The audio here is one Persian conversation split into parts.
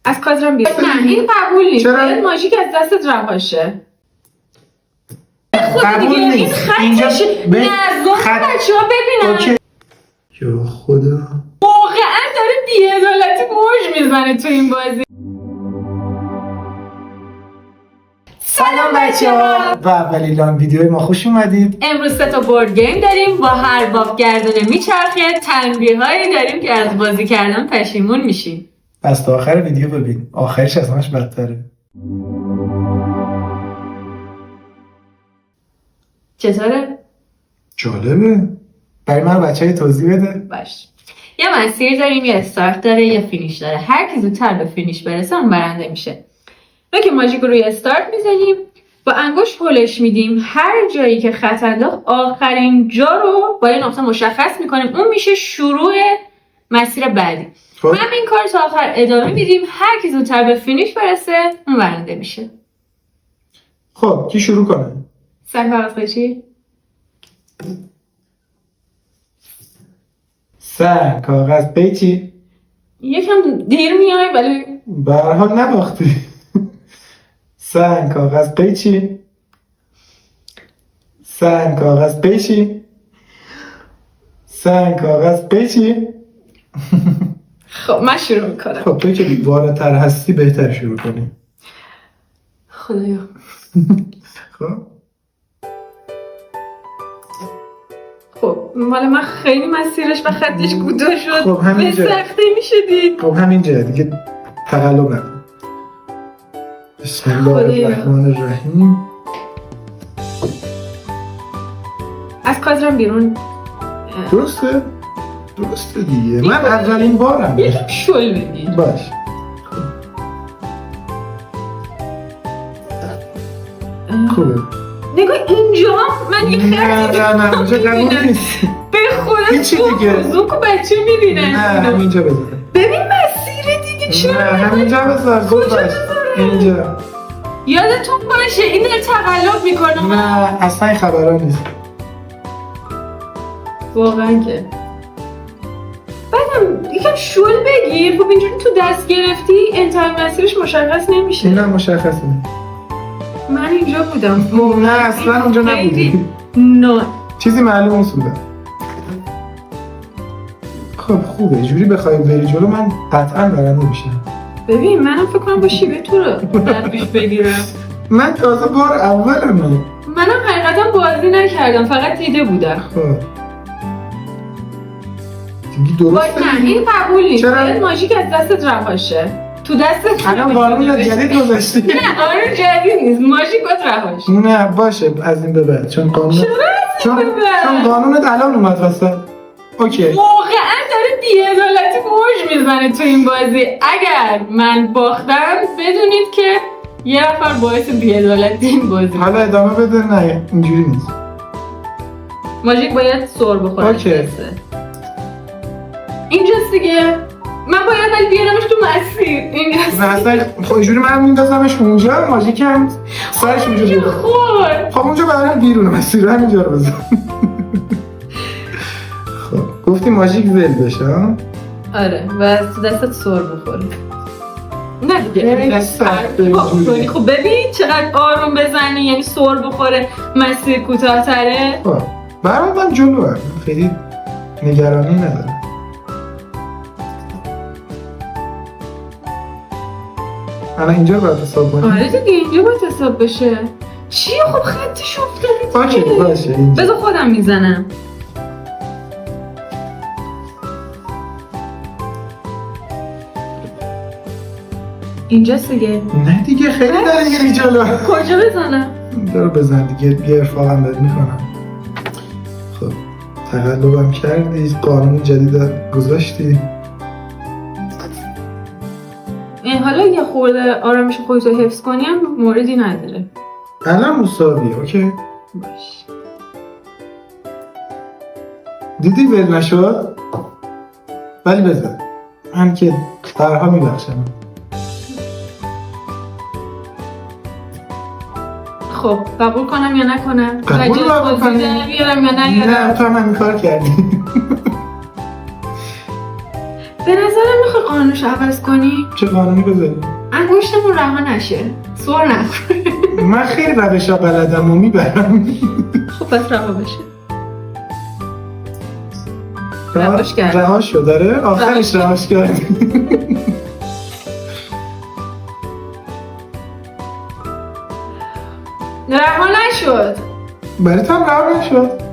از کادرم بیرون. نه این قبول نیست. چرا؟ ماژیک از دستت رهاشه. خود قبول دیگه این نیست. خطش نظام بچه‌ها ببینن. اوکی. یا خدا. واقعا داره بی‌عدالتی موج میزنه تو این بازی. سلام بچه‌ها. و اولین لان ویدیوی ما خوش اومدید. امروز 3 تا بورد گیم داریم با هر باب گردونه میچرخه، تنبیه‌هایی داریم که از بازی کردن پشیمون میشیم. پس تا آخر ویدیو ببین. آخرش از همش بدتره. چطوره؟ جالبه. برای من بچه‌ها توضیح بده. باش. یه مسیر داریم، یه استارت داره، یه فینیش داره. هر کی زودتر به فینیش برسه اون برنده میشه. ما که ماژیک رو روی استارت میزنیم، با انگشت هلش میدیم، هر جایی که خط انداخت آخرین جا رو با یه نقطه مشخص میکنیم، اون میشه شروع مسیر بعدی. همین کار تا آخر ادامه میدیم، هر کی زودتر به فینیش برسه اون برنده میشه. خب کی شروع کنه؟ سنگ کاغذ قیچی؟ سنگ کاغذ قیچی. یکم دیر میای ولی به هر حال نباختی. سنگ کاغذ قیچی. سنگ کاغذ قیچی. سنگ کاغذ قیچی. خب من شروع میکنم. خب توی که بالاتر هستی بهتر شروع کنی. خدایا. خب مال من خیلی مسیرش و خطش کوتاه شد. خب همینجا. به سختی میشه دید. خب همینجا دیگه تقلب نکن. بسم الله الرحمن الرحیم. از کادرم بیرون. درسته دیگه. من اولین بارم. یکم شل بگی. باش. خوبه. نگاه اینجا من یه خرد نه اونجا قبول نیست. به خدا هیچی دیگه. زوکو بچه میبینه. نه همینجا بذار. ببین مسیر دیگه چرا؟ نه همینجا بذار. باش. اینجا. یادتون باشه این داره تقلب میکنه. نه اصلا این خبرها نیست. واقعا که بعدم یکم شل بگیر. خب اینجوری تو دست گرفتی انتهای مسیرش مشخص نمیشه. این هم مشخص نیست. من اینجا بودم. نه اصلا اونجا نبودی. نه چیزی معلوم نیست بودم. خب خوبه جوری بخوای بری جلو من قطعا برنده میشم. ببین منم فکر کنم با شیبه تو رو در پیش بگیرم. من تازه بار اولمه. منم حقیقتا بازی نکردم، فقط دیده بودم. خب دیگه باید درسته. نه این قبول نیست. چرا؟ باید ماژیک از دستت رهاشه. تو دستت الان قانون جدید گذاشتی. نه قانون جدید نیست، ماژیک باید رهاشه. نه باشه از این به بعد چون قانون چون قانونت الان اومد واسه. اوکی. واقعا داره بی‌عدالتی موج میزنه تو این بازی. اگر من باختم بدونید که یه نفر باعث بی‌عدالتی این بازی. حالا ادامه بده. نه اینجوری نیست. ماژیک باید سر بخوره. اوکی. اینجاست دیگه. من باید ولی بیارمش تو مسیر. اینجاست. نه اصلا خب اینجوری من میندازمش اونجا ماژیکم سرش اونجا اینجا بیاد. خور. خب اونجا برام بیرون مسیر همینجا رو بزن. خب گفتی ماژیک ول بشه ها؟ آره و تو دستت سر بخوره. نه دیگه خیلی سخته اینجوری. خب ببین چقدر آروم بزنی یعنی سر بخوره مسیر کوتاه‌تره. خب برام من جلو هم خیلی نگرانی ندارم. الان اینجا باید حساب کنیم. آره دیگه اینجا باید حساب بشه. چیه خب خطش افتادی اوکی باشه اینجا. بذار خودم میزنم. اینجاست دیگه. نه دیگه خیلی داره میری جلو. کجا بزنم؟ اینجا رو بزن دیگه. یه ارفاقم بهت میکنم. خب تقلبم کردی. قانون جدید گذاشتی. این حالا یه خورده آرامش خودتو حفظ کنی هم موردی نداره. الان مساویه. اوکی باش. دیدی ول نشد ولی بزن. من که درها میبخشم. خب قبول کنم یا نکنم؟ قبول کنم. بیارم یا نه تو هم همین کار کردی. به نظرم میخوای قانونش عوض کنی؟ چه قانونی بذاری؟ انگشتمون رها نشه، سر نخوره. من خیلی روشا بلدم و میبرم. خب پس رها بشه. رهاش کرد. رهاش شد داره؟ آخرش رهاش کرد. رها نشد. برای تو هم رها نشد.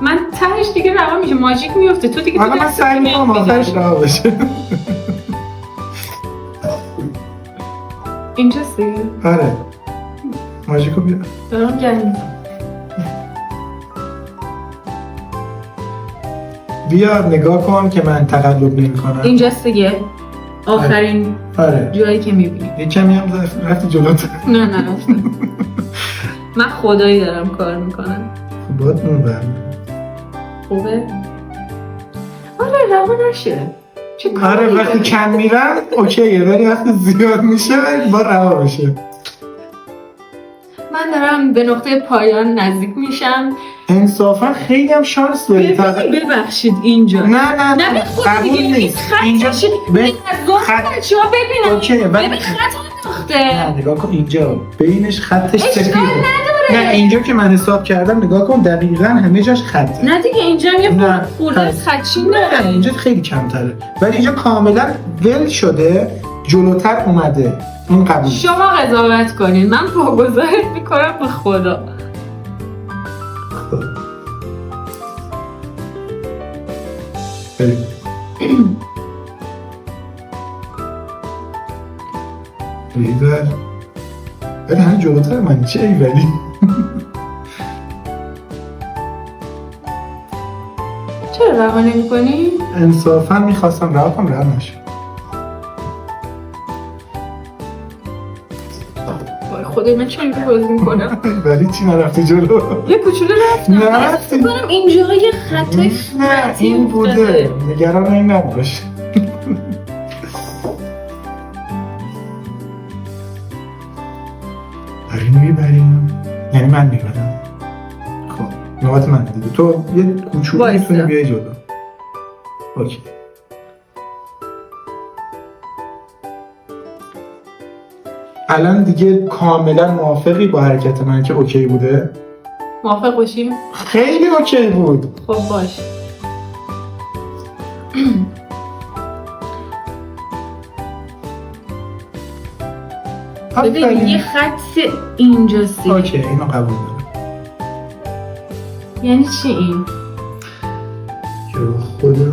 من تهش دیگه رها میشه، ماژیک میفته. تو دیگه حالا من سعی میکنم آخرش رها بشه. اینجاست دیگه. آره ماژیکو بیار. دارم گرم. بیا نگاه کن که من تقلب نمی کنم. اینجاست دیگه. آخرین آره جایی که میبینی. یه کمی هم رفتی جلوتر. نه رفتم. من خدایی دارم کار میکنم. خب باید اون برم. خوبه؟ آره رها نشه. چه آره کاری وقتی داری؟ کم میرم اوکیه ولی وقتی زیاد میشه با رها بشه. من دارم به نقطه پایان نزدیک میشم. انصافا خیلی هم شانس داری. ببخشید اینجا. نه نه خود قبول دیگه نیست. اینجا به خط بچه ها ببینن. اوکیه ببین خط انداخته. نه نگاه کن اینجا بینش خطش اشکال سفیده. نداره. نه اینجا که من حساب کردم نگاه کن دقیقاً همه جاش خطه. نه دیگه اینجا هم نه. یه خورده خدچین نه داره. اینجا خیلی کمتره ولی اینجا کاملا ول شده جلوتر اومده. این قبول. شما قضاوت کنین، من واگذارت میکنم به خدا. خب. بریم. ایول ولی همین جلوتر من چه ایولی. چرا رها نمی‌کنی؟ انصافا میخواستم رها کنم رها نشد. وای خدای من چه بازی میکنم. ولی چی نرفتی جلو؟ یه کوچولو رفتم. نرفتی. فکر کنم اینجا یه خطای نه این بوده نگران این نباش. داریم میبریم یعنی من میبرم. خب نوبت من دیگه تو یه کوچولو وایسا. میتونی بیای جلو. اوکی الان دیگه کاملا موافقی با حرکت من که اوکی بوده؟ موافق باشیم؟ خیلی اوکی بود. خب باش. ببین یه خط اینجاست. اوکی اینو قبول دارم. یعنی چی این؟ یا خدا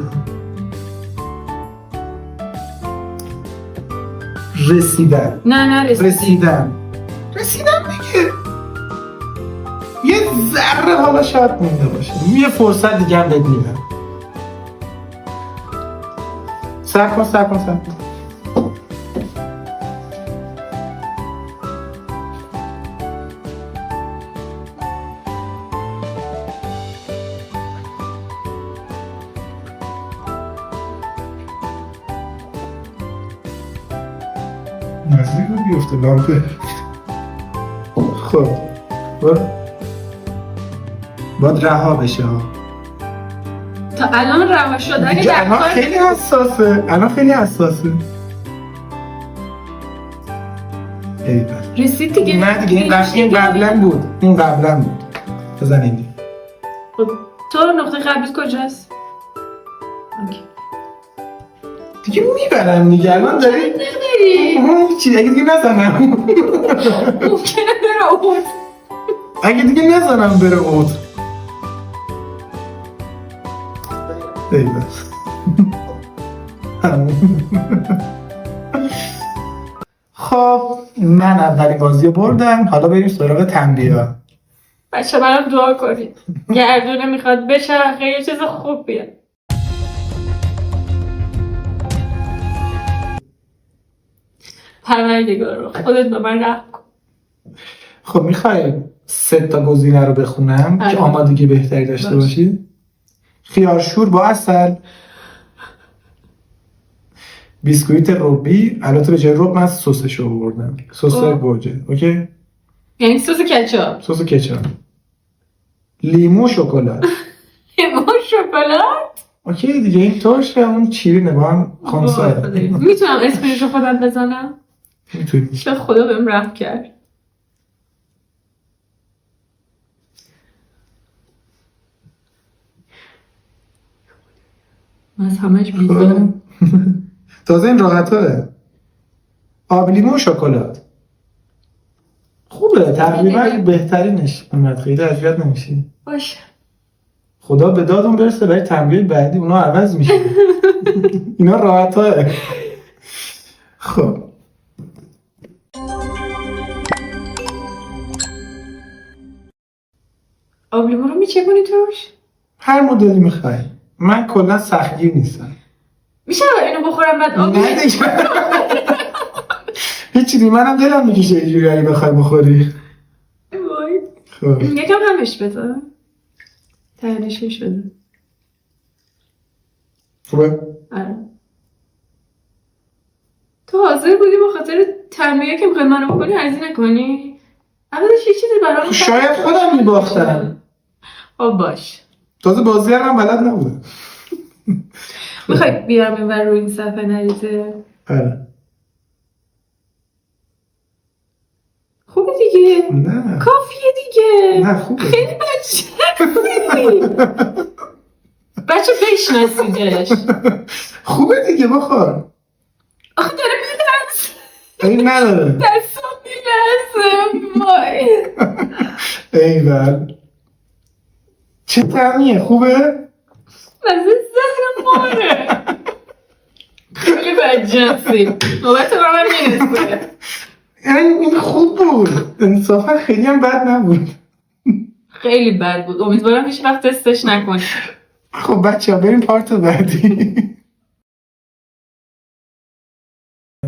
رسیدن. نه رسیدن دیگه. یه ذره حالا شاید مونده باشه یه فرصت دیگه هم بهت میدم. سر کن نزدیک رو بیفته لامپه. خب باید رها بشه ها. تا الان رها شد اگه دیگه در الان کار خیلی حساسه. ایول رسید دیگه. نه دیگه این قبلا بود بزن این دیگه. خب تو نقطه قبلیت کجاست؟ اوکی. دیگه میبرم دیگه الان داری نداری. چی اگه دیگه نزنم ممکنه بره اوت. اگه دیگه نزنم بره اوت. ایول خب من اولی بازی رو بردم. حالا بریم سراغ تنبیه. بچه برام دعا کنید گردونه میخواد بچرخه یه چیز خوب بیاد. پروردگار رو خودت به من رحم کن. خب میخوای 3 تا گزینه رو بخونم آره. که آمادگی بهتری داشته باش. باشی. خیارشور با عسل، بیسکویت روبی، البته به جای روب من سسش رو بردم، سس اوه. گوجه. اوکی یعنی سس کچاپ. سس کچاپ، لیمو و شکلات. لیمو و شکلات. اوکی دیگه این ترش اون چیرینه با هم خونسا. میتونم اسمش رو خودم بزنم؟ میتونی. شاید خدا بهم رحم کرد. من از همش بیزارم. تازه این راحته. آب لیمو و شکلات خوبه، تقریبا بهترینش اومد، خیلی اذیت نمیشی. باشه. خدا به دادون برسه برای تمرین بعدی اونا عوض میشه. اینا راحته. خب آب لیمو رو میچکنی توش؟ هر مدلی میخوای، من کلا سختگیر نیستم. میشه اینو بخورم بعد آب نه دیگه. هیچی منم دلم میکشه اینجوری اگه بخوای بخوری. وای. خب یکم همش بده. تهنشش بده. خوبه؟ آره. تو حاضر بودی به خاطر تنبیه که میخوای منو بکنی هزینه کنی؟ اولش یه چیزی برام شاید خودم میباختم. خب باش. تازه بازی هم بلد نبود. میخوای بیارم این ور رو این صفحه نریزه؟ آره. خوبه دیگه. نه کافیه دیگه. نه خوبه. خیلی بچه بچه بشناسیدش. خوبه دیگه بخور. آخه داره میلرزه. این نداره. دستم میلرزه. وای. ایول. چه طعمیه؟ خوبه؟ مزه زهر ماره. خیلی بدجنسی. نوبت رو من میرسه. یعنی این خوب بود. انصافا خیلی هم بد نبود. خیلی بد بود. امیدوارم هیچ وقت تستش نکنی. خب بچه ها بریم پارت بعدی.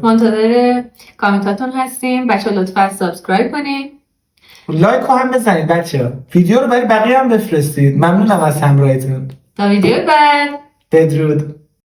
منتظر کامنتاتون هستیم. بچه ها لطفا سابسکرایب کنین. لایک رو هم بزنید بچه ها. ویدیو رو برای بقیه هم بفرستید. ممنونم از همراهیتون. تا ویدیو بعد. بدرود.